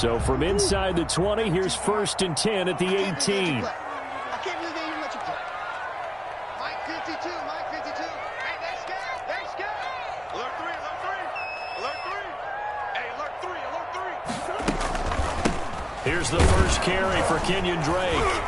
So from inside the 20, here's 1st and 10 at the 18. I can't believe they even let you play. Mike 52, Mike 52. Hey, they scared, they scared. Alert 3, alert 3, alert 3. Hey, alert 3, alert 3. Here's the first carry for Kenyon Drake.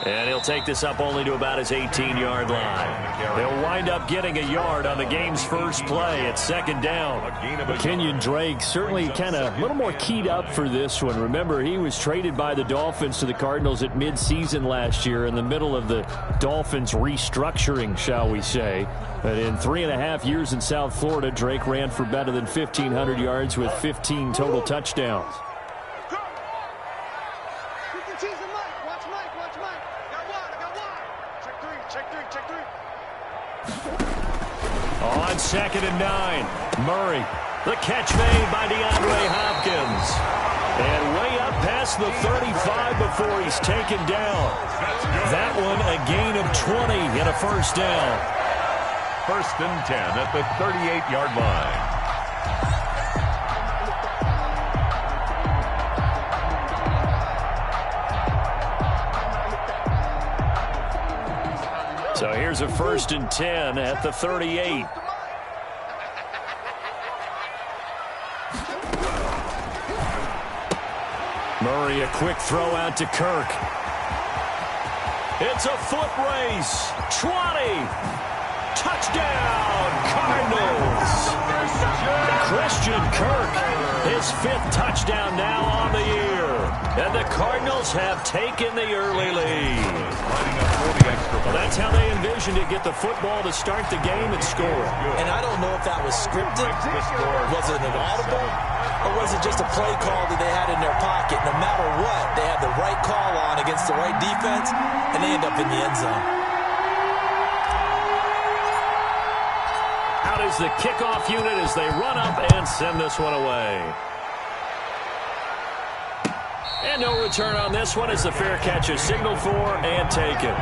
And he'll take this up only to about his 18-yard line. They'll wind up getting a yard on the game's first play at 2nd down. Kenyon Drake certainly kind of a little more keyed up for this one. Remember, he was traded by the Dolphins to the Cardinals at midseason last year in the middle of the Dolphins restructuring, shall we say. But in 3.5 years in South Florida, Drake ran for better than 1,500 yards with 15 total touchdowns. On 2nd and 9, Murray. The catch made by DeAndre Hopkins. And way up past the 35 before he's taken down. That one a gain of 20 and a first down. 1st and 10 at the 38-yard line. So here's a 1st and 10 at the 38. Murray, a quick throw out to Kirk. It's a foot race. 20. Touchdown, Cardinals. Christian Kirk, his 5th touchdown now on the year. And the Cardinals have taken the early lead. Well, that's how they envisioned it, get the football to start the game and score. And I don't know if that was scripted, was it an audible, or was it just a play call that they had in their pocket? No matter what, they had the right call on against the right defense, and they end up in the end zone. Out is the kickoff unit as they run up and send this one away. And no return on this one as the fair catch is signaled for and taken.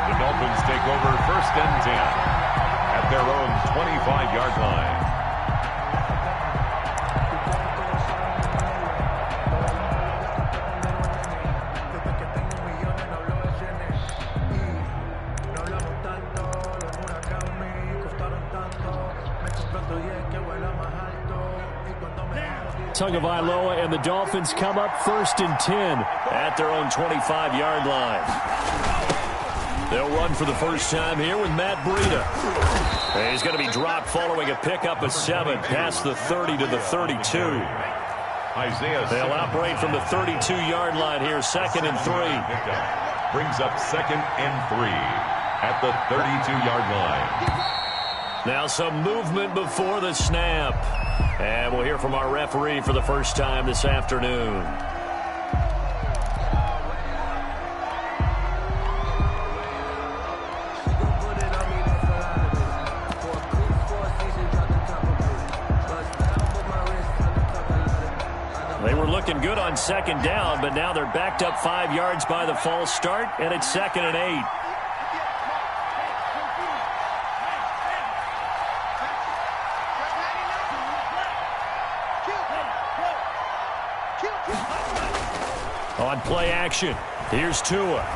The Dolphins take over 1st and 10 at their own 25-yard line. Tagovailoa and the Dolphins come up 1st and 10 at their own 25-yard line. They'll run for the first time here with Matt Breida. And he's going to be dropped following a pickup of 7 past the 30 to the 32. They'll operate from the 32-yard line here, 2nd and 3. Brings up 2nd and 3 at the 32-yard line. Now some movement before the snap. And we'll hear from our referee for the first time this afternoon. They were looking good on 2nd down, but now they're backed up 5 yards by the false start, and it's 2nd and 8. On play action, here's Tua.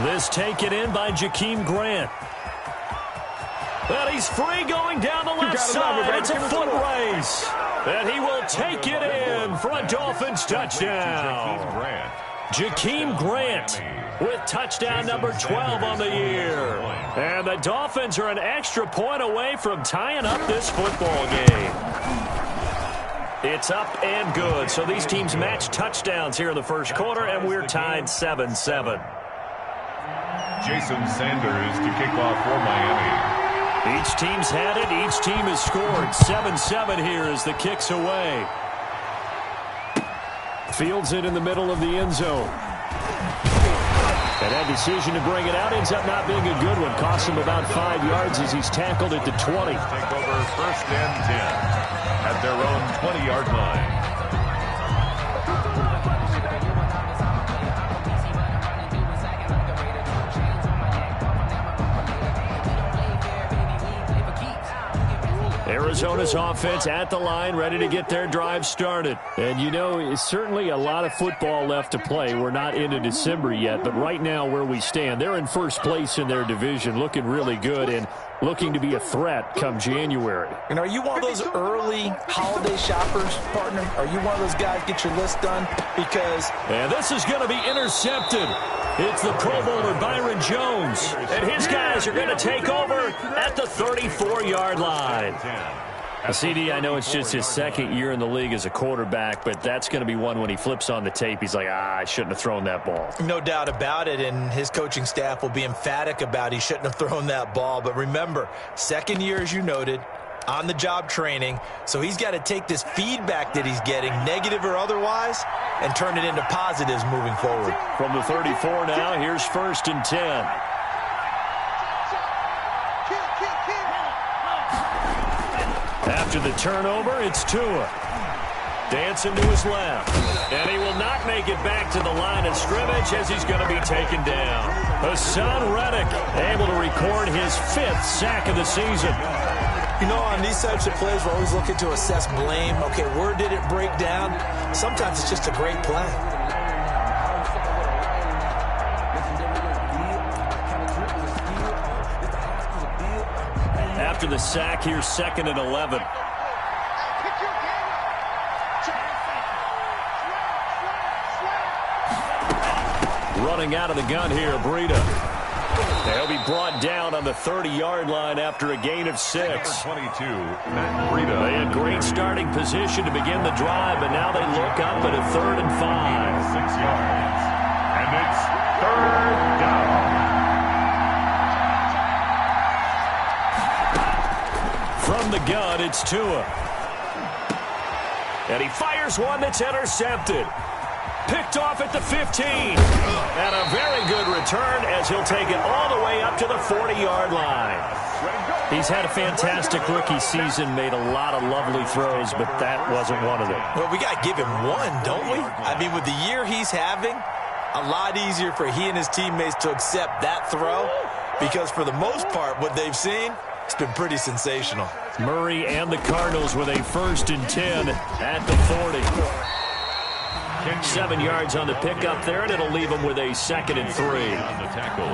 This taken in by Jakeem Grant. But he's free going down the left side. It's a foot race. And he will take it in for a Dolphins touchdown. Jakeem Grant with touchdown number 12 on the year. And the Dolphins are an extra point away from tying up this football game. It's up and good. So these teams match touchdowns here in the first quarter, and we're tied 7-7. Jason Sanders to kick off for Miami. Each team's had it. Each team has scored. 7-7 here as the kick's away. Fields it in the middle of the end zone. And that decision to bring it out ends up not being a good one. Costs him about 5 yards as he's tackled at the 20. Take over 1st and 10 at their own 20-yard line. Arizona's offense at the line, ready to get their drive started. And, you know, it's certainly a lot of football left to play. We're not into December yet, but right now where we stand, they're in first place in their division, looking really good and looking to be a threat come January. And are you one of those early holiday shoppers, partner? Are you one of those guys get your list done? Because... And this is going to be intercepted. It's the Pro Bowler Byron Jones. And his guys are going to take over at the 34-yard line. CD, I know it's just his second year in the league as a quarterback, but that's going to be one when he flips on the tape. He's like, I shouldn't have thrown that ball. No doubt about it, and his coaching staff will be emphatic about he shouldn't have thrown that ball. But remember, second year, as you noted, on-the-job training, so he's got to take this feedback that he's getting, negative or otherwise, and turn it into positives moving forward. From the 34 now, here's 1st and 10. After the turnover, it's Tua. Dancing to his left. And he will not make it back to the line of scrimmage as he's going to be taken down. Hassan Reddick able to record his 5th sack of the season. You know, on these types of plays, we're always looking to assess blame. Okay, where did it break down? Sometimes it's just a great play. After the sack, here's 2nd and 11. Running out of the gun here, Breida. They'll be brought down on the 30-yard line after a gain of 6. 22, Matt Breida. They had great starting position to begin the drive, but now they look up at a 3rd and 5. 6 yards. And it's 3rd down. From the gun, it's Tua. And he fires one that's intercepted. Picked off at the 15. And a very good return as he'll take it all the way up to the 40-yard line. He's had a fantastic rookie season, made a lot of lovely throws, but that wasn't one of them. Well, we got to give him one, don't we? I mean, with the year he's having, a lot easier for he and his teammates to accept that throw because for the most part, what they've seen, it's been pretty sensational. Murray and the Cardinals with a 1st and 10 at the 40. 7 yards on the pickup there, and it'll leave them with a 2nd and 3. On the tackle.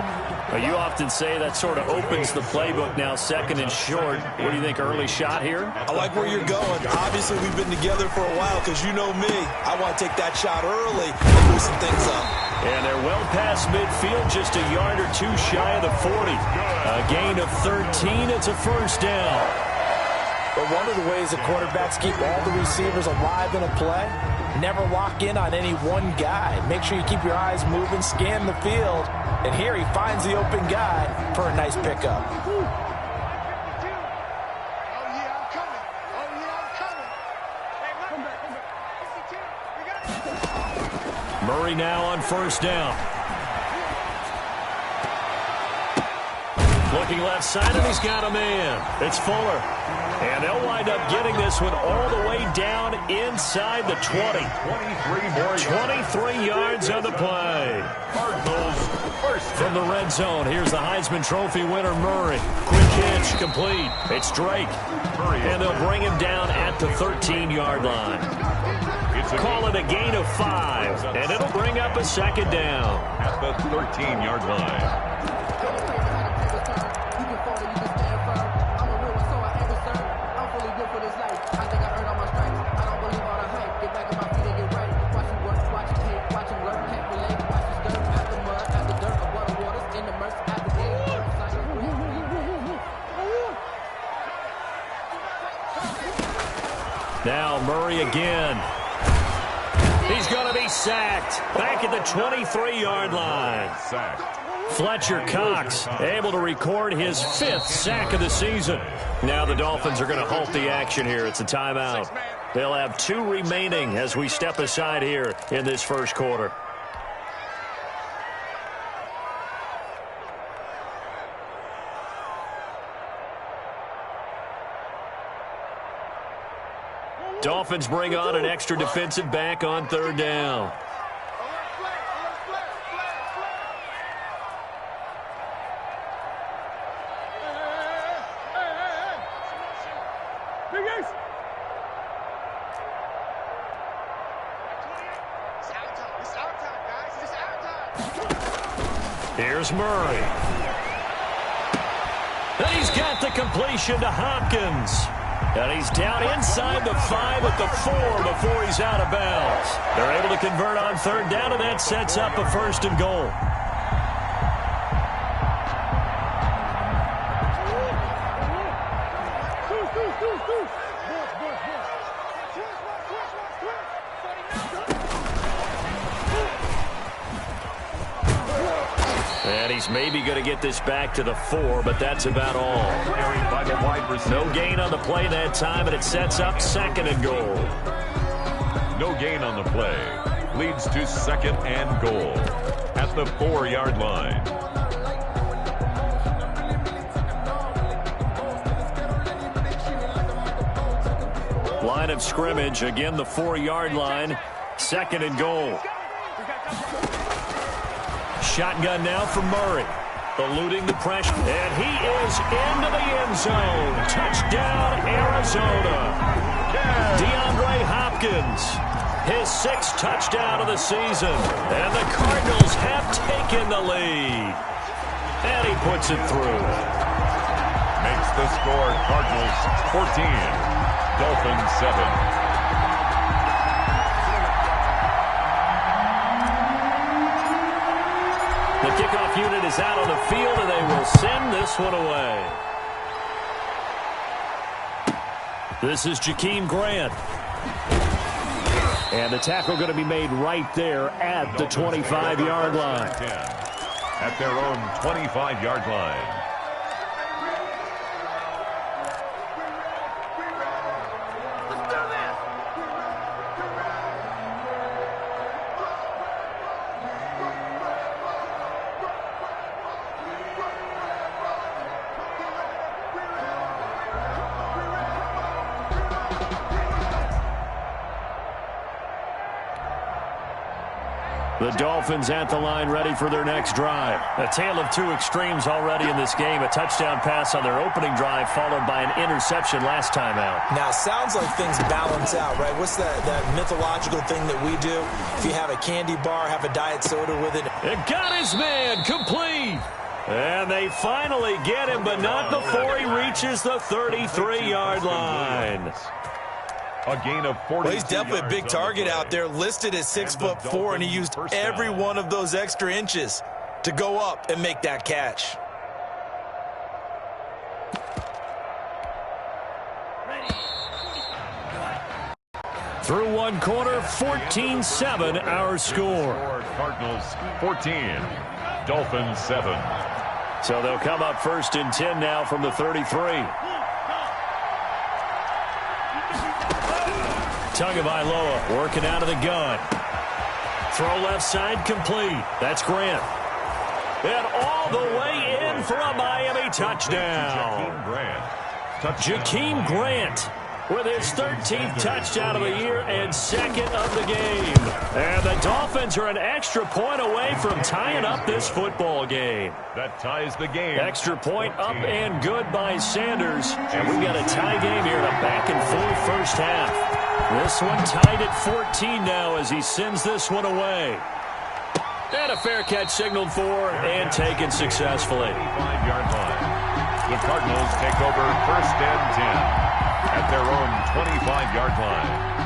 Well, you often say that sort of opens the playbook now, 2nd and short. What do you think, early shot here? I like where you're going. Obviously, we've been together for a while because you know me. I want to take that shot early and loosen things up. And they're well past midfield, just a yard or 2 shy of the 40. A gain of 13, it's a 1st down. But one of the ways the quarterbacks keep all the receivers alive in a play, never lock in on any one guy. Make sure you keep your eyes moving, scan the field, and here he finds the open guy for a nice pickup. Murray now on 1st down. Looking left side, and he's got a man. It's Fuller. And they'll wind up getting this one all the way down inside the 20. 23 yards on the play. Cardinals first. From the red zone, here's the Heisman Trophy winner, Murray. Quick hitch, complete. It's Drake. And they'll bring him down at the 13-yard line. Call it a gain of 5, and it'll bring up a 2nd down. At the 13-yard line. Now Murray again. He's going to be sacked back at the 23-yard line. Fletcher Cox able to record his 5th sack of the season. Now the Dolphins are going to halt the action here. It's a timeout. They'll have 2 remaining as we step aside here in this 1st quarter. Dolphins bring on an extra defensive back on 3rd down. Here's Murray. And he's got the completion to Hopkins. And he's down inside the 5 at the 4 before he's out of bounds. They're able to convert on third down, and that sets up a 1st and goal. And he's maybe going to get this back to the 4, but that's about all. No gain on the play that time, and it sets up 2nd and goal. No gain on the play. Leads to 2nd and goal at the 4-yard line. Line of scrimmage, again the 4-yard line, 2nd and goal. Shotgun now for Murray, eluding the pressure, and he is into the end zone. Touchdown, Arizona. DeAndre Hopkins, his 6th touchdown of the season, and the Cardinals have taken the lead. And he puts it through. Makes the score Cardinals 14, Dolphins 7. The kickoff unit is out on the field, and they will send this one away. This is Jakeem Grant. And the tackle going to be made right there at the 25-yard line. At their own 25-yard line. The Dolphins at the line ready for their next drive. A tale of 2 extremes already in this game. A touchdown pass on their opening drive followed by an interception last time out. Now, it sounds like things balance out, right? What's that mythological thing that we do? If you have a candy bar, have a diet soda with it. It got his man complete. And they finally get him, but not before he reaches the 33-yard line. A gain of 40. Well, he's definitely a big target out there, listed at 6'4", and he used every one of those extra inches to go up and make that catch. Through one quarter, 14-7 our score. Cardinals 14, Dolphins 7. So they'll come up 1st and 10 now from the 33. Tagovailoa working out of the gun. Throw left side complete. That's Grant. And all the way in for a Miami touchdown. Jakeem Grant with his 13th touchdown of the year and 2nd of the game. And the Dolphins are an extra point away from tying up this football game. That ties the game. Extra point up and good by Sanders. And we've got a tie game here in a back-and-forth first half. This one tied at 14 now as he sends this one away. And a fair catch signaled for and taken successfully. 5-yard line. The Cardinals take over 1st and 10 at their own 25-yard line.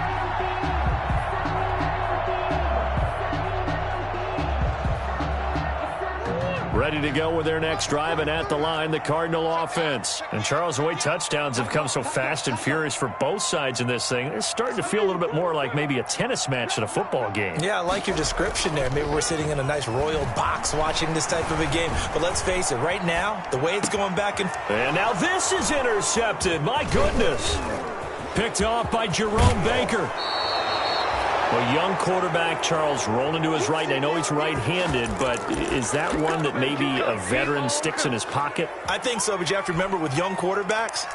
Ready to go with their next drive, and at the line, the Cardinal offense. And Charles, the way touchdowns have come so fast and furious for both sides in this thing, it's starting to feel a little bit more like maybe a tennis match than a football game. Yeah, I like your description there. Maybe we're sitting in a nice royal box watching this type of a game. But let's face it, right now, the way it's going back and... And now this is intercepted. My goodness. Picked off by Jerome Baker. A young quarterback, Charles, rolling to his right. I know he's right-handed, but is that one that maybe a veteran sticks in his pocket? I think so, but you have to remember with young quarterbacks,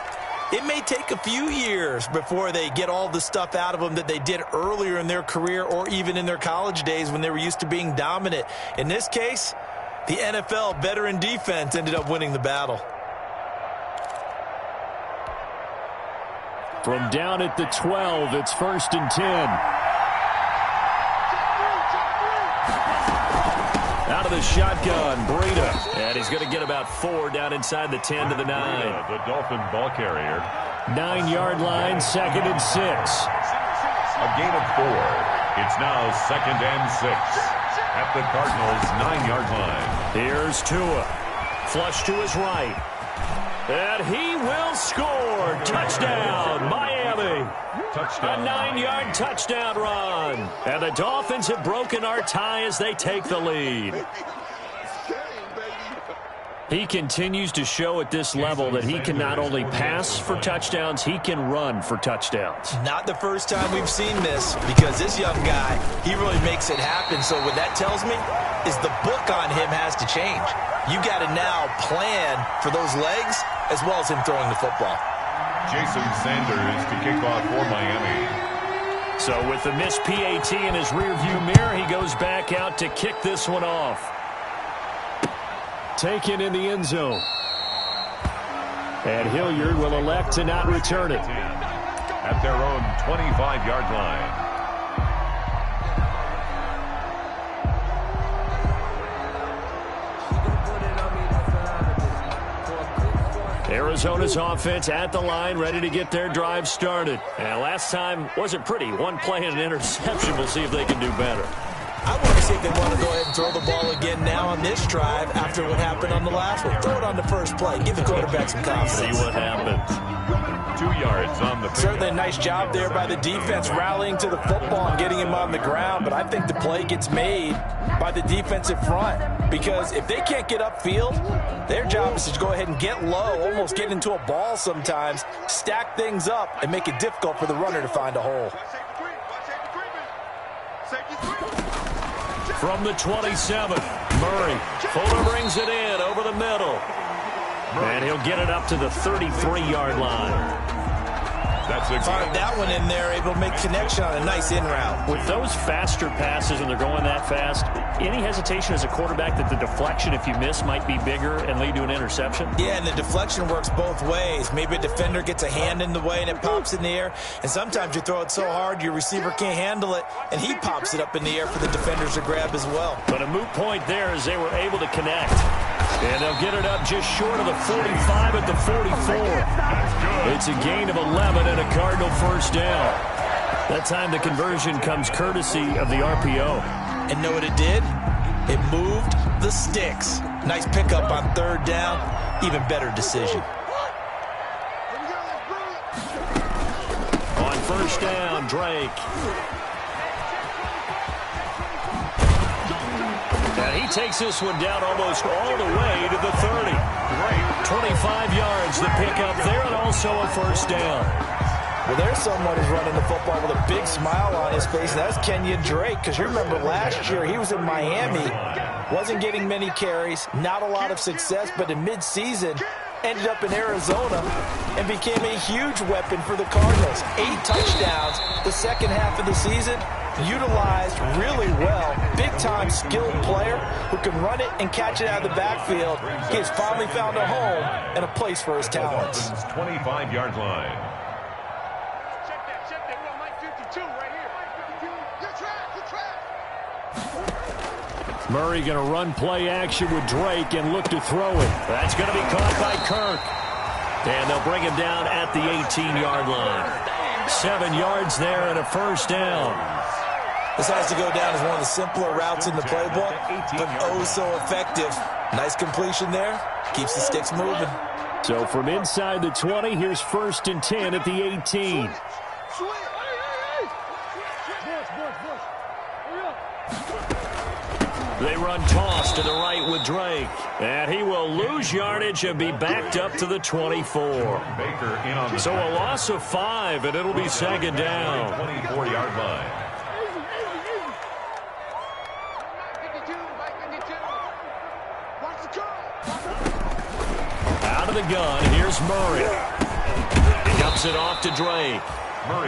it may take a few years before they get all the stuff out of them that they did earlier in their career or even in their college days when they were used to being dominant. In this case, the NFL veteran defense ended up winning the battle. From down at the 12, it's 1st and 10. Out of the shotgun, Breida. And he's going to get about 4 down inside the 10 to the 9. The Dolphin ball carrier. 9-yard line, 2nd and 6. A gain of 4. It's now 2nd and 6 at the Cardinals' 9-yard line. Here's Tua. Flush to his right. And he will score. Touchdown, Miami. Touchdown. A 9-yard touchdown run. And the Dolphins have broken our tie as they take the lead. He continues to show at this level that he can not only pass for touchdowns, he can run for touchdowns. Not the first time we've seen this, because this young guy, he really makes it happen. So what that tells me is the book on him has to change. You got to now plan for those legs as well as him throwing the football. Jason Sanders to kick off for Miami. So with the missed PAT in his rearview mirror, he goes back out to kick this one off. Taken in the end zone. And Hilliard will elect to not return it. At their own 25-yard line. Arizona's offense at the line, ready to get their drive started. And last time wasn't pretty. One play and an interception. We'll see if they can do better. I want to see if they want to go ahead and throw the ball again now on this drive after what happened on the last one. Throw it on the first play. Give the quarterback some confidence. See what happens. 2 yards on the. Certainly a nice job there by the defense rallying to the football and getting him on the ground, but I think the play gets made by the defensive front, because if they can't get upfield, their job is to go ahead and get low, almost get into a ball sometimes, stack things up, and make it difficult for the runner to find a hole. From the 27, Murray. Fuller brings it in over the middle. And he'll get it up to the 33-yard line. That's a Fired that one in there, able to make connection on a nice in route. With those faster passes and they're going that fast, any hesitation as a quarterback that the deflection, if you miss, might be bigger and lead to an interception? Yeah, and the deflection works both ways. Maybe a defender gets a hand in the way and it pops in the air, and sometimes you throw it so hard your receiver can't handle it, and he pops it up in the air for the defenders to grab as well. But a moot point there as they were able to connect. And they'll get it up just short of the 45 at the 44. It's a gain of 11 and a Cardinal first down. That time the conversion comes courtesy of the RPO. And know what it did? It moved the sticks. Nice pickup on 3rd down. Even better decision. On 1st down, Drake. And he takes this one down almost all the way to the 30. 25 yards, the pickup there, and also a 1st down. Well, there's someone who's running the football with a big smile on his face, and that's Kenyon Drake, because you remember last year he was in Miami, wasn't getting many carries, not a lot of success, but in mid-season ended up in Arizona and became a huge weapon for the Cardinals. 8 touchdowns the second half of the season. Utilized really well. Big-time skilled player who can run it and catch it out of the backfield. He has finally found a home and a place for his talents. 25-yard line. Check that. We got Mike 52 right here. Good track. Murray going to run play action with Drake and look to throw it. That's going to be caught by Kirk. And they'll bring him down at the 18-yard line. 7 yards there and a 1st down. This has to go down as one of the simpler routes in the playbook, but oh so effective. Nice completion there. Keeps the sticks moving. So from inside the 20, here's 1st and 10 at the 18. They run toss to the right with Drake. And he will lose yardage and be backed up to the 24. Baker in on the So a loss of 5, and it'll be 2nd down. 24-yard line. Out of the gun, here's Murray. He dumps it off to Drake.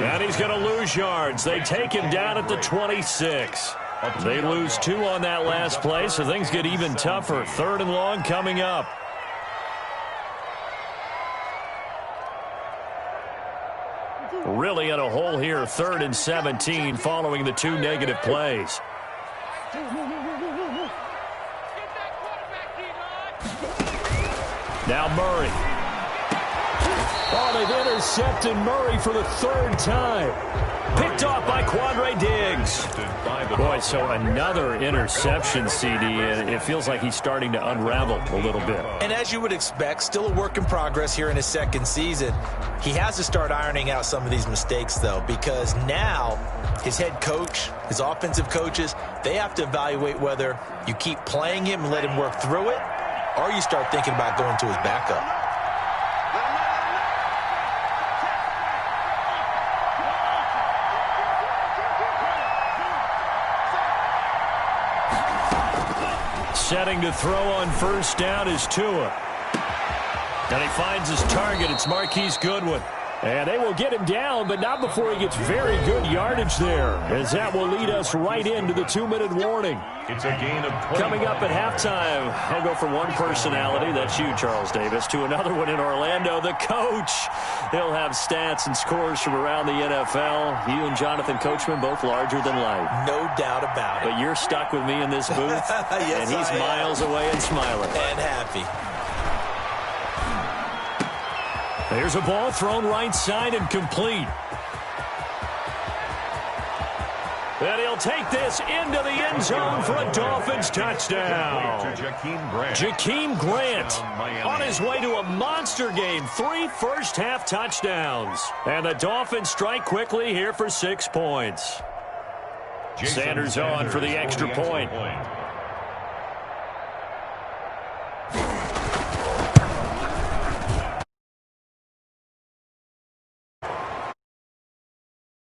And he's going to lose yards. They take him down at the 26. They lose 2 on that last play, so things get even tougher. 3rd and long coming up. Really in a hole here, 3rd and 17 following the 2 negative plays. Now Murray. Oh, they've intercepted Murray for the third time. Picked off by Quandre Diggs. Boy, so another interception, CD, and it feels like he's starting to unravel a little bit. And as you would expect, still a work in progress here in his second season. He has to start ironing out some of these mistakes, though, because now his head coach, his offensive coaches, they have to evaluate whether you keep playing him and let him work through it, or you start thinking about going to his backup. Setting to throw on first down is Tua. And he finds his target. It's Marquise Goodwin. And they will get him down, but not before he gets very good yardage there, as that will lead us right into the 2-minute warning. It's a gain of 20. Coming up at halftime, I'll go from one personality, that's you, Charles Davis, to another one in Orlando, the coach. He'll have stats and scores from around the NFL. You and Jonathan Coachman, both larger than life. No doubt about it. But you're stuck with me in this booth, yes, and he's miles away and smiling. And happy. There's a ball thrown right side and complete. And he'll take this into the end zone for a Dolphins touchdown. Jakeem Grant on his way to a monster game. 3 first-half touchdowns. And the Dolphins strike quickly here for 6 points. Sanders on for the extra point.